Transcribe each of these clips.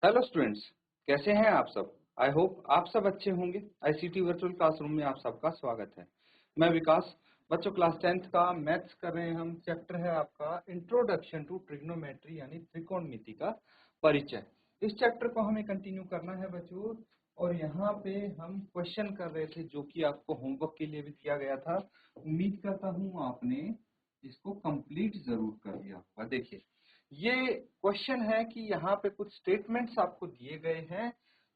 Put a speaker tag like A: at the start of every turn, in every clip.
A: Hello students, कैसे हैं आप सब। आई होप आप सब अच्छे होंगे। आईसीटी वर्चुअल क्लासरूम में आप सबका स्वागत है। मैं विकास। बच्चों, क्लास 10th का मैथ्स कर रहे हैं हम। चैप्टर है आपका इंट्रोडक्शन टू ट्रिग्नोमेट्री यानी त्रिकोणमिति का परिचय। इस चैप्टर को हमें कंटिन्यू करना है बच्चों। और यहाँ पे हम क्वेश्चन कर रहे थे जो कि आपको होमवर्क के लिए भी दिया गया था। उम्मीद करता हूँ आपने इसको कंप्लीट जरूर कर लिया होगा। देखिए, ये क्वेश्चन है कि यहाँ पे कुछ स्टेटमेंट्स आपको दिए गए हैं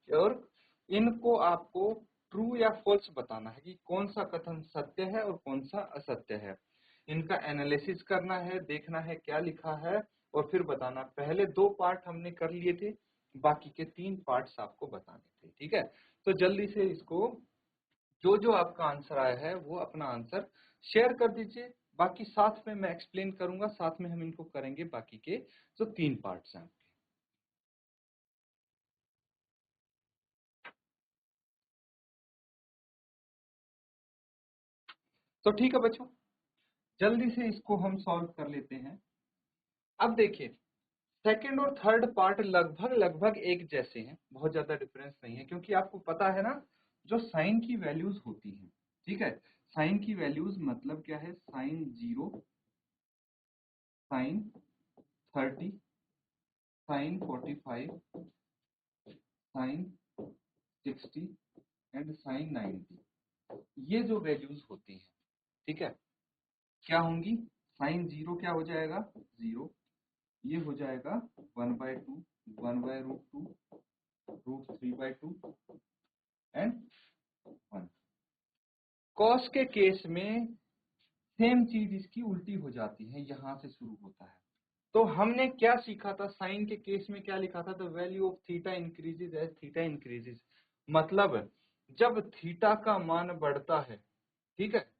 A: और इनको आपको ट्रू या फॉल्स बताना है कि कौन सा कथन सत्य है और कौन सा असत्य है। इनका एनालिसिस करना है, देखना है क्या लिखा है और फिर बताना। पहले 2 पार्ट हमने कर लिए थे, बाकी के 3 पार्ट्स आपको बताने थे। ठीक है, तो जल्दी से इसको जो जो आपका आंसर आया है वो अपना आंसर शेयर कर दीजिए। बाकी साथ में मैं एक्सप्लेन करूंगा, साथ में हम इनको करेंगे बाकी के जो 3 पार्ट्स हैं आपके। तो ठीक है बच्चों, जल्दी से इसको हम सॉल्व कर लेते हैं। अब देखिए, सेकंड और थर्ड पार्ट लगभग लगभग एक जैसे हैं, बहुत ज्यादा डिफरेंस नहीं है, क्योंकि आपको पता है ना जो साइन की वैल्यूज होती हैं। ठीक है, साइन की वैल्यूज मतलब क्या है, sine 0, sine 30, sine 45, sine 60 and sine 90। ये जो वैल्यूज होती हैं, ठीक है, क्या होंगी। साइन 0 क्या हो जाएगा, 0। ये हो जाएगा 1/2, 1/√2, √3/2 एंड 1। कॉस के केस में सेम चीज इसकी उल्टी हो जाती है, यहां से शुरू होता है। तो हमने क्या सीखा था, साइन के केस में क्या लिखा था, the value of theta increases as theta increases. मतलब जब थीटा का मान बढ़ता है, ठीक है,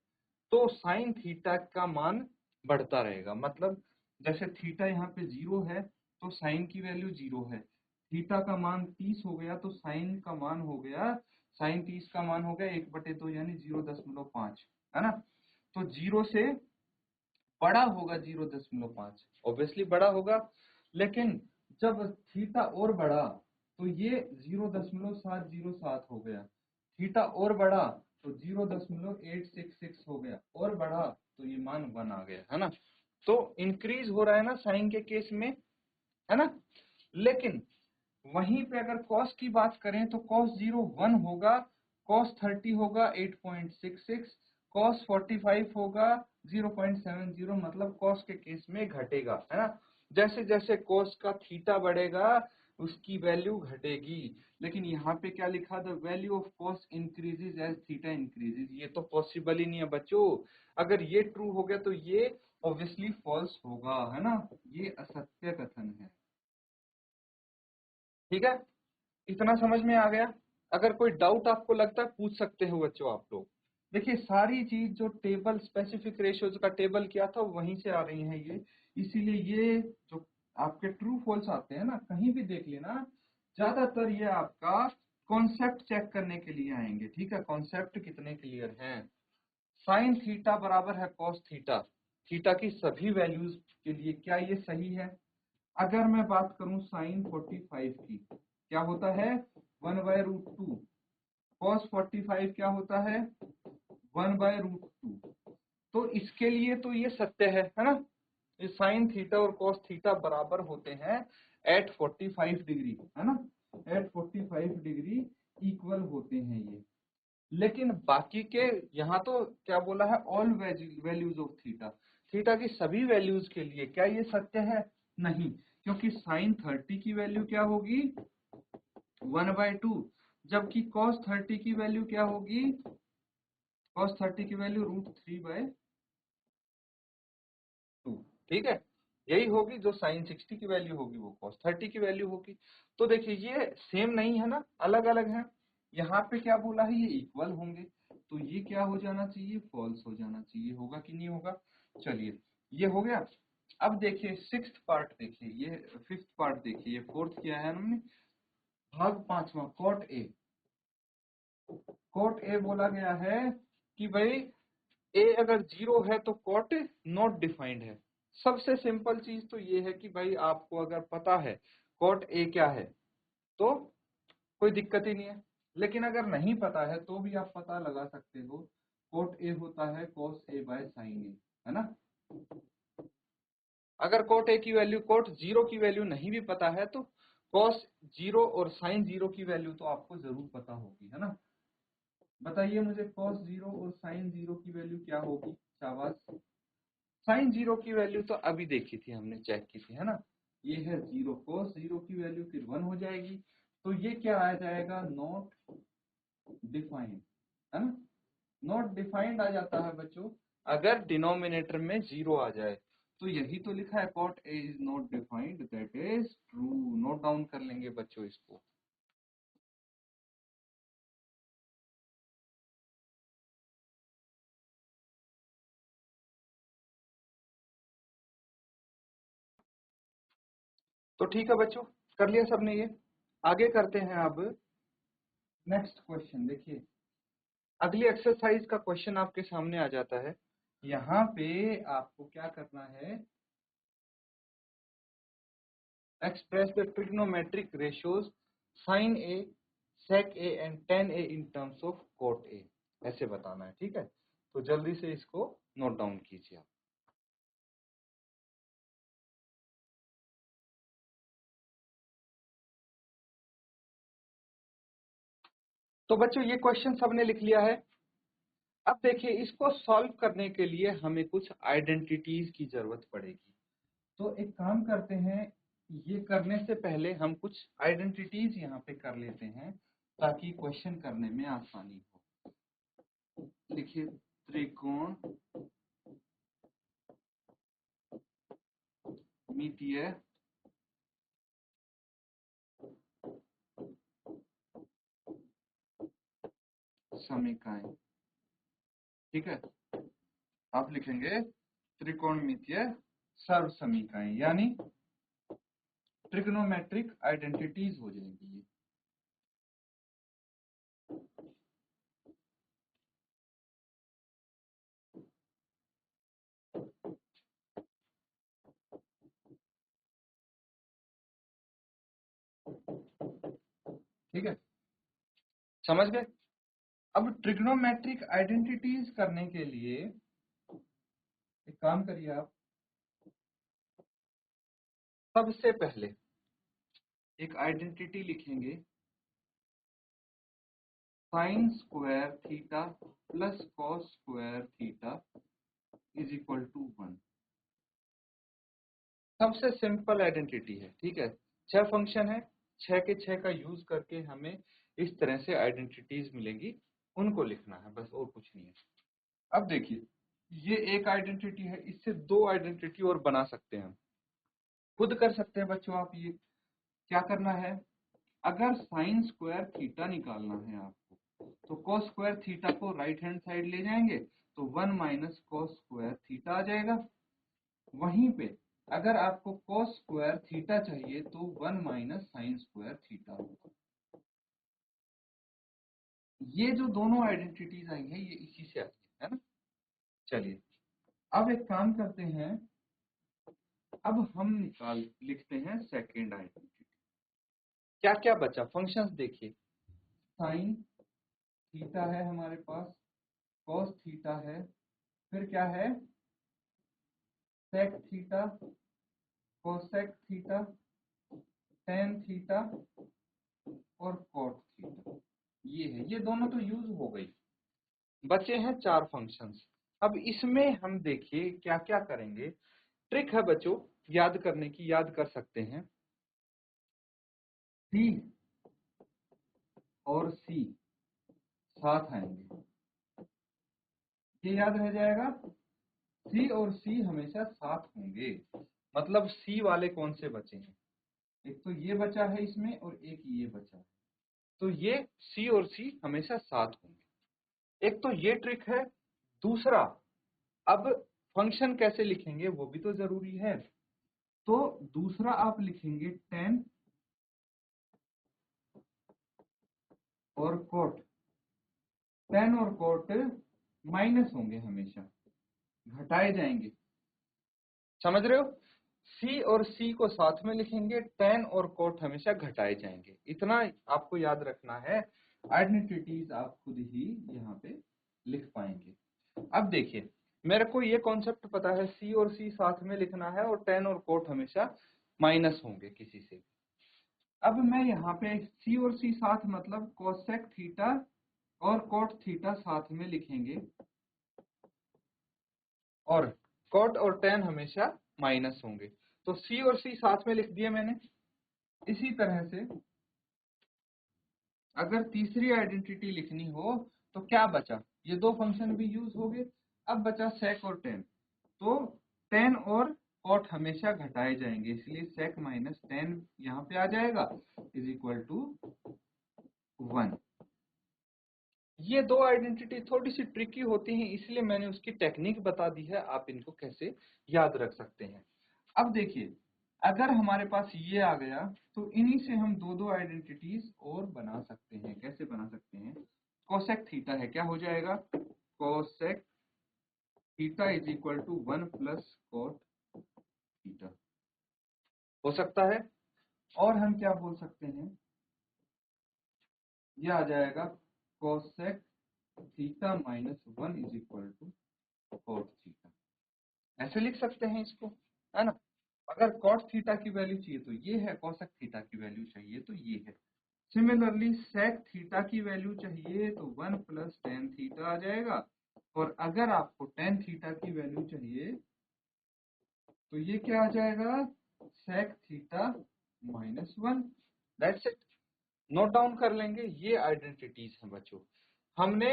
A: तो साइन थीटा का मान बढ़ता रहेगा। मतलब जैसे थीटा यहाँ पे 0 है तो साइन की वैल्यू 0 है। थीटा का मान 30 हो गया तो साइन का मान हो गया, साइन 30 का मान हो गया 1/2 यानी 0.5, है ना। तो 0 से बड़ा होगा 0.5, ऑब्वियसली बड़ा होगा। लेकिन जब थीटा और बढ़ा तो ये 0.707 हो गया। थीटा और बढ़ा तो 0.866 हो गया, और बढ़ा तो ये मान 1 आ गया, है ना। तो इंक्रीज हो रहा है ना साइन के केस में, है ना। लेकिन वहीं पे अगर कॉस की बात करें तो कॉस 0 1 होगा, कॉस 30 होगा 8.66, कॉस 45 होगा 0.70। मतलब कॉस के केस में घटेगा, है ना। जैसे जैसे कॉस का थीटा बढ़ेगा उसकी वैल्यू घटेगी। लेकिन यहाँ पे क्या लिखा, the value of cos increases as theta increases. ये तो पॉसिबल ही नहीं है बच्चों। अगर ये ट्रू हो गया तो ये ऑब्वियसली फॉल्स होगा, है ना। ये असत्य कथन है। ठीक है, इतना समझ में आ गया। अगर कोई डाउट आपको लगता है पूछ सकते हो बच्चों आप लोग। देखिए, सारी चीज जो टेबल स्पेसिफिक रेशियोज का टेबल किया था वहीं से आ रही है ये। इसीलिए ये जो आपके ट्रू फॉल्स आते हैं ना, कहीं भी देख लेना, ज्यादातर ये आपका कॉन्सेप्ट चेक करने के लिए आएंगे। ठीक है, कॉन्सेप्ट कितने क्लियर हैं। साइन थीटा बराबर है कॉस थीटा, थीटा की सभी वैल्यूज के लिए क्या ये सही है। अगर मैं बात करूं साइन 45 की, क्या होता है 1/√2। कॉस 45 क्या होता है 1/√2। तो इसके लिए तो ये सत्य है ना। ये साइन थीटा और कॉस थीटा बराबर होते हैं एट 45 डिग्री, है ना। एट 45 डिग्री इक्वल होते हैं ये। लेकिन बाकी के यहाँ तो क्या बोला है, all values of theta, theta की सभी वैल्यूज के लिए क्या ये सत्य है, नहीं। क्योंकि साइन 30 की वैल्यू क्या होगी 1/2, जबकि cos 30 की वैल्यू क्या होगी, cos 30 की वैल्यू √3/2। ठीक है, यही होगी जो साइन 60 की वैल्यू होगी वो cos 30 की वैल्यू होगी। तो देखिए ये सेम नहीं है ना, अलग अलग है। यहाँ पे क्या बोला है, ये इक्वल होंगे, तो ये क्या हो जाना चाहिए, फॉल्स हो जाना चाहिए। होगा कि नहीं होगा। चलिए, ये हो गया। अब देखिए सिक्स्थ पार्ट देखिए, ये फिफ्थ पार्ट देखिए, ये फोर्थ किया है हमने। भाग 5वां, कॉट ए। कॉट ए बोला गया है कि भाई ए अगर 0 है तो कॉट नॉट डिफाइंड है। सबसे सिंपल चीज तो ये है कि भाई आपको अगर पता है कॉट ए क्या है, तो कोई दिक्कत ही नहीं है। लेकिन अगर नहीं पता है तो भी आप पता लगा सकते हो, कोट ए होता है cos a by sin a, है ना। अगर कोट ए की वैल्यू, कोट जीरो की वैल्यू नहीं भी पता है तो cos जीरो और sin जीरो की वैल्यू तो आपको जरूर पता होगी, है ना। बताइए मुझे cos जीरो और sin जीरो की वैल्यू क्या होगी। शाबाश। sin जीरो की वैल्यू तो अभी देखी थी हमने, चेक की थी, है ना। ये है जीरो, cos जीरो की वैल्यू फिर 1 हो जाएगी, तो ये क्या आ जाएगा, नॉट डिफाइंड, है ना। नॉट डिफाइंड आ जाता है बच्चों अगर डिनोमिनेटर में जीरो आ जाए। तो यही तो लिखा है, cot a is not defined, that is true. Note down कर लेंगे बच्चों इसको। तो ठीक है बच्चों, कर लिया सबने ये। आगे करते हैं अब नेक्स्ट क्वेश्चन। देखिए अगली एक्सरसाइज का क्वेश्चन आपके सामने आ जाता है। यहाँ पे आपको क्या करना है, express the trigonometric ratios sin a, sec a and tan a in terms of cot a, ऐसे बताना है, ठीक है। तो जल्दी से इसको नोट डाउन कीजिए आप। तो बच्चों ये क्वेश्चन सबने लिख लिया है। अब देखिए इसको सॉल्व करने के लिए हमें कुछ आइडेंटिटीज की जरूरत पड़ेगी। तो एक काम करते हैं, ये करने से पहले हम कुछ आइडेंटिटीज यहाँ पे कर लेते हैं ताकि क्वेश्चन करने में आसानी हो। देखिए त्रिकोण मितीय समीकरण, ठीक है। आप लिखेंगे त्रिकोणमितीय सर्व समीकरण, यानी ट्रिग्नोमेट्रिक आइडेंटिटीज हो जाएंगी ये। ठीक है, समझ गए। अब ट्रिग्नोमेट्रिक आइडेंटिटीज करने के लिए एक काम करिए आप, सबसे पहले एक आइडेंटिटी लिखेंगे, sine square theta plus cos square theta is equal to 1। सबसे सिंपल आइडेंटिटी है, ठीक है। 6 फंक्शन है, 6 के 6 का यूज करके हमें इस तरह से आइडेंटिटीज मिलेंगी, उनको लिखना है बस, और कुछ नहीं है। अब देखिए ये एक आइडेंटिटी है, इससे 2 आइडेंटिटी और बना सकते हैं, खुद कर सकते हैं बच्चों आप। ये क्या करना है, अगर साइन स्क्वायर थीटा निकालना है आपको तो कॉस स्क्वायर थीटा को राइट हैंड साइड ले जाएंगे तो 1 माइनस कॉस स्क्वायर थीटा आ जाएगा। वहीं पे अगर आपको कॉस स्क्वायर थीटा चाहिए तो 1 माइनस साइन स्क्वायर थीटा होगा। ये जो दोनों आइडेंटिटीज आई है ये इसी से आई है ना। चलिए अब एक काम करते हैं, अब हम लिखते हैं सेकेंड आइडेंटिटी। क्या क्या बचा, फंक्शंस देखिए, साइन थीटा है हमारे पास, कॉस थीटा है, फिर क्या है, sec theta, cosec theta, tan theta और कॉट थीटा। ये है, ये दोनों तो यूज हो गई, बचे हैं 4 फंक्शंस। अब इसमें हम देखिए क्या क्या करेंगे। ट्रिक है बच्चों याद करने की, याद कर सकते हैं, सी और सी साथ आएंगे, ये याद रह जाएगा। सी और सी हमेशा साथ होंगे, मतलब सी वाले कौन से बचे हैं, एक तो ये बचा है इसमें और एक ये बचा है, तो ये सी और सी हमेशा साथ होंगे। एक तो ये ट्रिक है। दूसरा, अब फंक्शन कैसे लिखेंगे वो भी तो जरूरी है। तो दूसरा आप लिखेंगे टेन और कोट। टेन और कोट माइनस होंगे, हमेशा घटाए जाएंगे, समझ रहे हो। सी और सी को साथ में लिखेंगे, टेन और कोट हमेशा घटाए जाएंगे। इतना आपको याद रखना है, आइडेंटिटीज आप खुद ही यहाँ पे लिख पाएंगे। अब देखिए, मेरे को ये कॉन्सेप्ट पता है, सी और सी साथ में लिखना है और टेन और कोट हमेशा माइनस होंगे किसी से। अब मैं यहाँ पे सी और सी साथ मतलब कोसेक थीटा और कोट थीटा साथ में लिखेंगे, और कोट और टेन हमेशा माइनस होंगे। तो सी और सी साथ में लिख दिए मैंने। इसी तरह से अगर तीसरी आइडेंटिटी लिखनी हो तो क्या बचा, ये दो फंक्शन भी यूज हो गए, अब बचा सेक और टेन। तो टेन और कॉट हमेशा घटाए जाएंगे, इसलिए सेक माइनस टेन यहाँ पे आ जाएगा इज इक्वल टू 1। ये दो आइडेंटिटी थोड़ी सी ट्रिकी होती हैं, इसलिए मैंने उसकी टेक्निक बता दी है, आप इनको कैसे याद रख सकते हैं। अब देखिए, अगर हमारे पास ये आ गया तो इन्हीं से हम दो दो आइडेंटिटीज और बना सकते हैं। कैसे बना सकते हैं, कोसेक थीटा है, क्या हो जाएगा, cosec theta is equal to 1 plus cot theta हो सकता है। और हम क्या बोल सकते हैं, ये आ जाएगा cosec theta minus 1 is equal to cot theta. ऐसे लिख सकते हैं इसको, है ना। अगर कॉट थीटा की वैल्यू चाहिए तो ये है, कोसेक थीटा की वैल्यू चाहिए तो ये है। सिमिलरली सेक थीटा की वैल्यू चाहिए तो 1 प्लस टेन थीटा आ जाएगा, और अगर आपको टेन थीटा की वैल्यू चाहिए तो ये क्या आ जाएगा, sec theta minus 1। That's it, note down कर लेंगे। ये आइडेंटिटीज हैं बच्चों। हमने,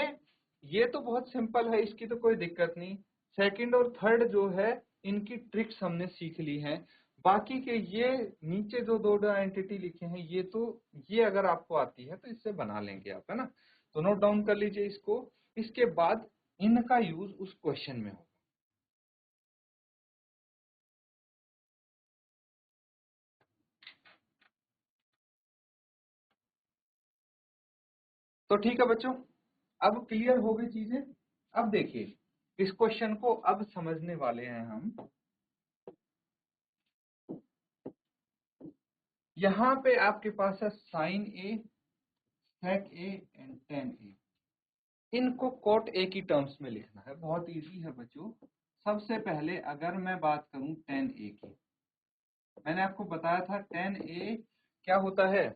A: ये तो बहुत सिंपल है, इसकी तो कोई दिक्कत नहीं। सेकंड और थर्ड जो है, इनकी ट्रिक्स हमने सीख ली हैं। बाकी के ये नीचे जो दो आइडेंटिटी लिखे हैं, ये तो, ये अगर आपको आती है तो इससे बना लेंगे आप, है ना। तो नोट डाउन कर लीजिए इसको। इसके बाद इनका यूज उस क्वेश्चन में होगा। तो ठीक है बच्चों, अब क्लियर हो गई चीजें। अब देखिए, इस क्वेश्चन को अब समझने वाले हैं हम। यहाँ पे आपके पास है sine A, sec A and tan A. इनको कोट ए की टर्म्स में लिखना है, बहुत इजी है बच्चों। सबसे पहले अगर मैं बात करूं टेन ए की, मैंने आपको बताया था टेन ए क्या होता है,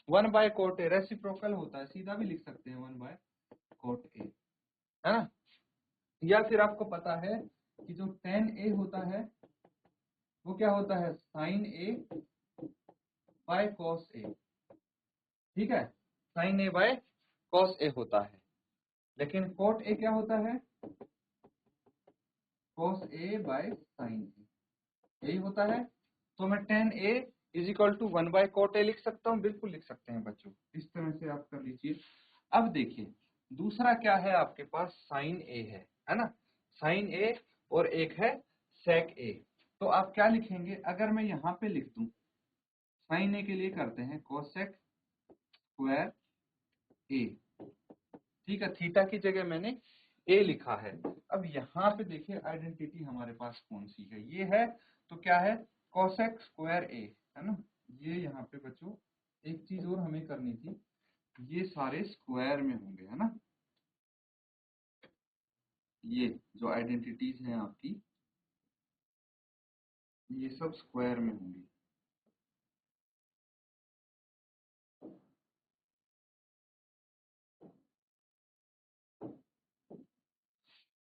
A: 1 बाय कोट ए, रेसिप्रोकल होता है, सीधा भी लिख सकते हैं 1 बाय कोट ए, है ना। या फिर आपको पता है कि जो टेन ए होता है वो क्या होता है, sine a by cos a. ठीक है, sine a by cos a होता है। लेकिन कोट ए क्या होता है, cos a by sine a, यही होता है। तो मैं tan a is equal to 1 by cot a लिख सकता हूँ, बिल्कुल लिख सकते हैं बच्चों, इस तरह से आप कर लीजिए। अब देखिए, दूसरा क्या है आपके पास, साइन ए है ना, साइन ए, और एक है सेक ए। तो आप क्या लिखेंगे, अगर मैं यहाँ पे लिख दूं, साइन ए के लिए करते हैं कोसेक स्क्वायर ए। ठीक है, थीटा की जगह मैंने ए लिखा है। अब यहाँ पे देखिए आइडेंटिटी हमारे पास कौन सी है, ये है। तो क्या है, कोसेक स्क्वायर ए, है ना। ये यहाँ पे बच्चों एक चीज और हमें करनी थी, ये सारे स्क्वायर में होंगे, है ना। ये जो आइडेंटिटीज हैं आपकी, ये सब स्क्वायर में होंगी।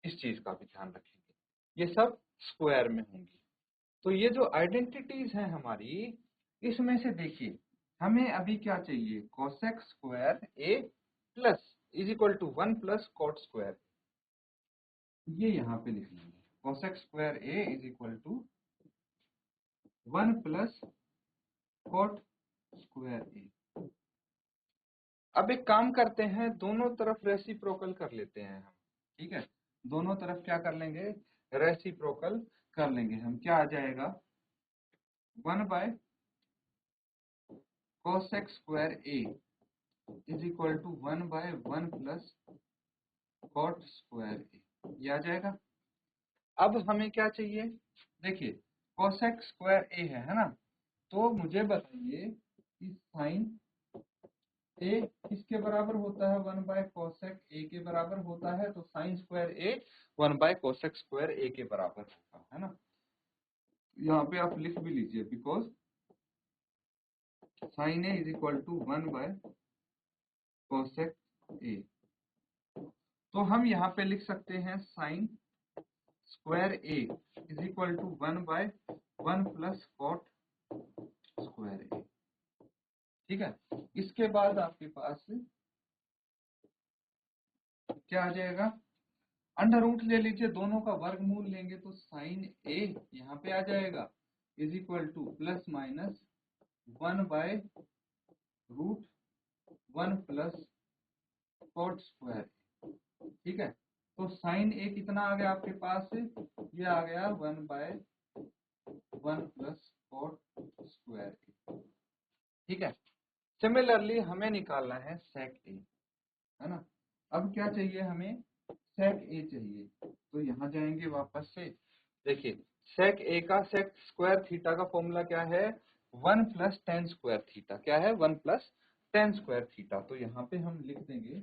A: इस चीज का भी ध्यान रखेंगे, ये सब स्क्वायर में होंगी। तो ये जो आइडेंटिटीज हैं हमारी, इसमें से देखिए हमें अभी क्या चाहिए, cosec square A plus is equal to 1 plus cot square. ये यहाँ पे लिख लेंगे, cosec square A is equal to 1 plus cot square A. अब एक काम करते हैं, दोनों तरफ रेसिप्रोकल कर लेते हैं हम। ठीक है, दोनों तरफ क्या कर लेंगे, रेसिप्रोकल कर लेंगे हम। क्या आ जाएगा, 1 by cosec square A is equal to 1 by 1 plus cot square A, ये आ जाएगा। अब हमें क्या चाहिए, देखिए कोसेक स्क्वायर ए है ना। तो मुझे बताइए कि साइन ए किसके बराबर होता है, 1/कोसेक ए के बराबर होता है। तो साइन स्क्वायर ए 1/कोसेक स्क्वायर ए के बराबर होगा, है ना। यहाँ पे आप लिख भी लीजिए, because sine A is equal to 1/कोसेक ए। तो हम यहाँ पे लिख सकते हैं sine square A is equal to 1/1 plus cot square A. ठीक है, इसके बाद आपके पास क्या आ जाएगा, अंडर रूट ले लीजिए, दोनों का वर्गमूल लेंगे तो साइन ए यहाँ पे आ जाएगा is equal to plus minus 1/√1 plus cot square. ठीक है, तो साइन ए कितना आ गया आपके पास, ये आ गया 1/1 प्लस कॉट स्क्वायर। ठीक है, सिमिलरली हमें निकालना है सेक ए, है ना। अब क्या चाहिए हमें, सेक ए चाहिए। तो यहाँ जाएंगे वापस से, देखिए सेक ए का सेक स्क्वायर थीटा का फॉर्मूला क्या है, 1 प्लस टेन स्क्वायर थीटा। क्या है, 1 प्लस टेन स्क्वायर थीटा। तो यहाँ पे हम लिख देंगे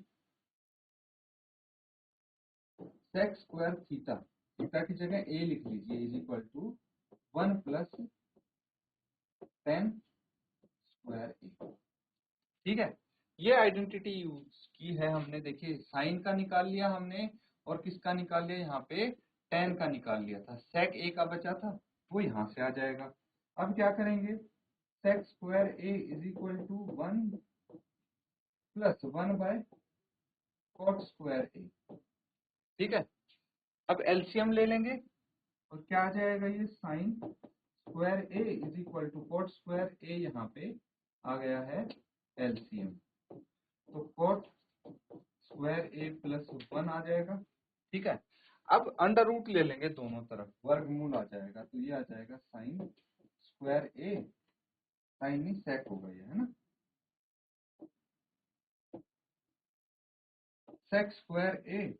A: सेक स्क्वायर थीटा, थीटा की जगह ए लिख लीजिए, is equal to 1 plus tan square A. ठीक है, ये आइडेंटिटी यूज की है हमने। देखिए साइन का निकाल लिया हमने, और किसका निकाल लिया, यहाँ पे टेन का निकाल लिया था, सेक ए का बचा था, वो यहाँ से आ जाएगा। अब क्या करेंगे, sec square A is equal to 1 plus 1/कॉट स्क्वायर ए। ठीक है, अब एलसीएम ले लेंगे, और क्या आ जाएगा, ये sine square A is equal to cot square A, यहाँ पे आ गया है एलसीएम। तो कॉट स्क्वायर ए प्लस 1 आ जाएगा। ठीक है, अब अंडर रूट ले लेंगे दोनों तरफ, वर्गमूल आ जाएगा। तो ये आ जाएगा साइन स्क्वायर ए, साइन ही सेक होगा ये, है ना, सेक स्क्वायर ए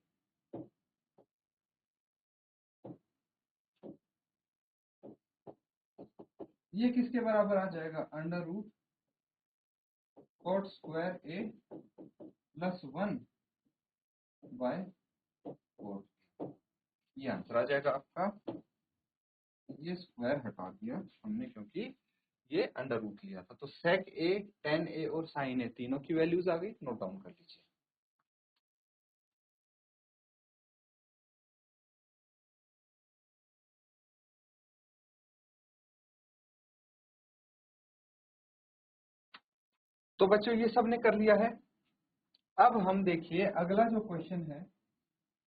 A: ये किसके बराबर आ जाएगा, under root cot square A plus 1/कॉट। ये आंसर आ जाएगा आपका। ये स्क्वायर हटा दिया हमने क्योंकि ये अंडर रूट लिया था। तो सेक ए, टेन ए और साइन ए तीनों की वैल्यूज आ गई, नोट डाउन कर लीजिए। तो बच्चों ये सब ने कर लिया है। अब हम देखिए अगला जो क्वेश्चन है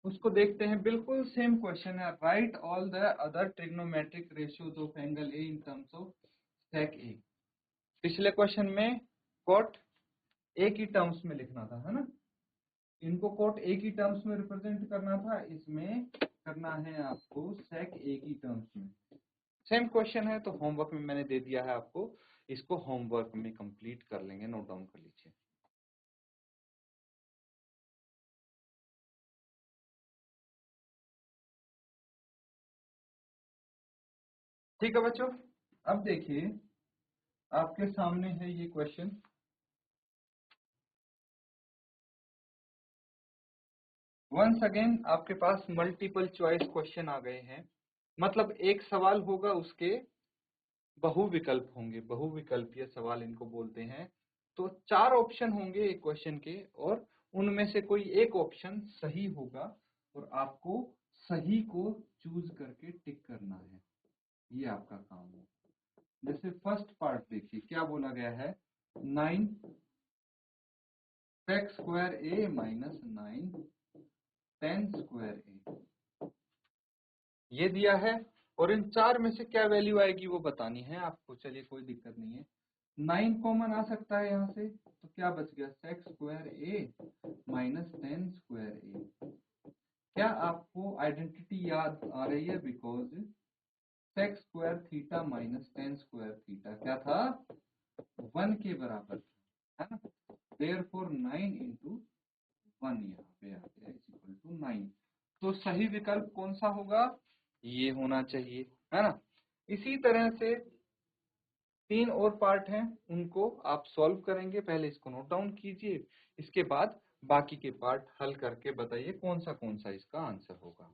A: उसको देखते हैं। बिल्कुल सेम क्वेश्चन है, right all the other trigonometric ratios of angle A in terms of sec A. पिछले क्वेश्चन में कॉट ए की टर्म्स में लिखना था, है ना, इनको कॉट ए की टर्म्स में रिप्रेजेंट करना था, इसमें करना है आपको सेक ए की टर्म्स में। सेम क्वेश्चन है, तो होमवर्क में मैंने दे दिया है आपको, इसको होमवर्क में कंप्लीट कर लेंगे, नोट डाउन कर लीजिए। ठीक है बच्चों, अब देखिए आपके सामने है ये क्वेश्चन। वंस अगेन आपके पास मल्टीपल चॉइस क्वेश्चन आ गए हैं, मतलब एक सवाल होगा उसके बहुविकल्प होंगे, बहुविकल्पीय सवाल इनको बोलते हैं। तो चार ऑप्शन होंगे एक क्वेश्चन के, और उनमें से कोई एक ऑप्शन सही होगा, और आपको सही को चूज करके टिक करना है, ये आपका काम है। जैसे फर्स्ट पार्ट देखिए क्या बोला गया है, 9 सेक square a minus 9 ten square A, ये दिया है। और इन चार में से क्या वैल्यू आएगी वो बतानी है आपको। चलिए कोई दिक्कत नहीं है, 9 कॉमन आ सकता है यहाँ से, तो क्या बच गया, sec square a minus tan square a. क्या आपको आइडेंटिटी याद आ रही है, because sec square theta minus tan square theta क्या था, 1 के बराबर था, है ना। देयरफॉर 9 इंटू 1 यहाँ पे आ गया इज इक्वल टू 9। तो सही विकल्प कौन सा होगा, ये होना चाहिए, है ना। इसी तरह से 3 और पार्ट हैं, उनको आप सॉल्व करेंगे। पहले इसको नोट डाउन कीजिए, इसके बाद बाकी के पार्ट हल करके बताइए कौन सा इसका आंसर होगा।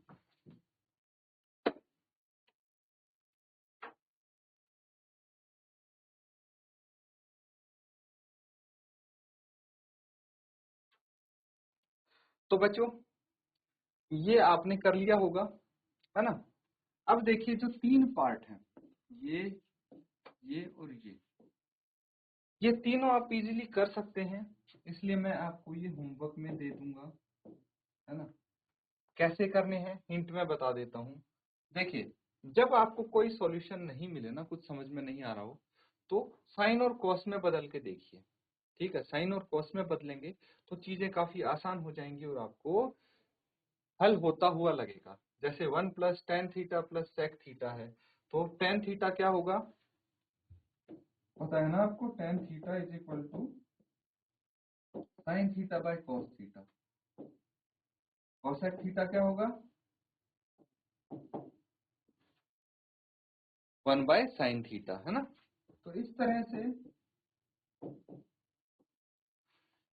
A: तो बच्चों ये आपने कर लिया होगा, है ना। अब देखिए जो 3 पार्ट हैं, ये और ये तीनों आप इजीली कर सकते हैं, इसलिए मैं आपको ये होमवर्क में दे दूंगा, है ना। कैसे करने हैं हिंट में बता देता हूँ। देखिए जब आपको कोई सॉल्यूशन नहीं मिले ना, कुछ समझ में नहीं आ रहा हो, तो साइन और कॉस में बदल के देखिए। ठीक है, साइन और कॉस में बदलेंगे तो चीजें काफी आसान हो जाएंगी और आपको हल होता हुआ लगेगा। जैसे 1 + tan थीटा + sec थीटा है, तो tan थीटा क्या होगा, पता है ना आपको, tan theta = sin theta by cos theta, और sec थीटा क्या होगा, 1/sin थीटा, है ना। तो इस तरह से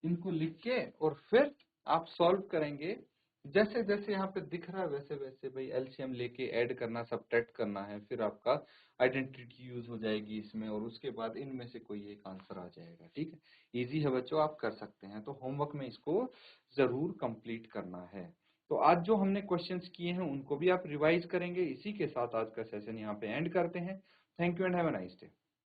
A: इनको लिख के और फिर आप सॉल्व करेंगे। जैसे जैसे यहाँ पे दिख रहा है वैसे वैसे भाई एलसीएम लेके ऐड करना, सब्ट्रैक्ट करना है, फिर आपका आइडेंटिटी यूज हो जाएगी इसमें, और उसके बाद इनमें से कोई एक आंसर आ जाएगा। ठीक है, इजी है बच्चों, आप कर सकते हैं। तो होमवर्क में इसको जरूर कंप्लीट करना है। तो आज जो हमने क्वेश्चंस किए हैं उनको भी आप रिवाइज करेंगे। इसी के साथ आज का सेशन यहाँ पे एंड करते हैं। Thank you and have a nice day.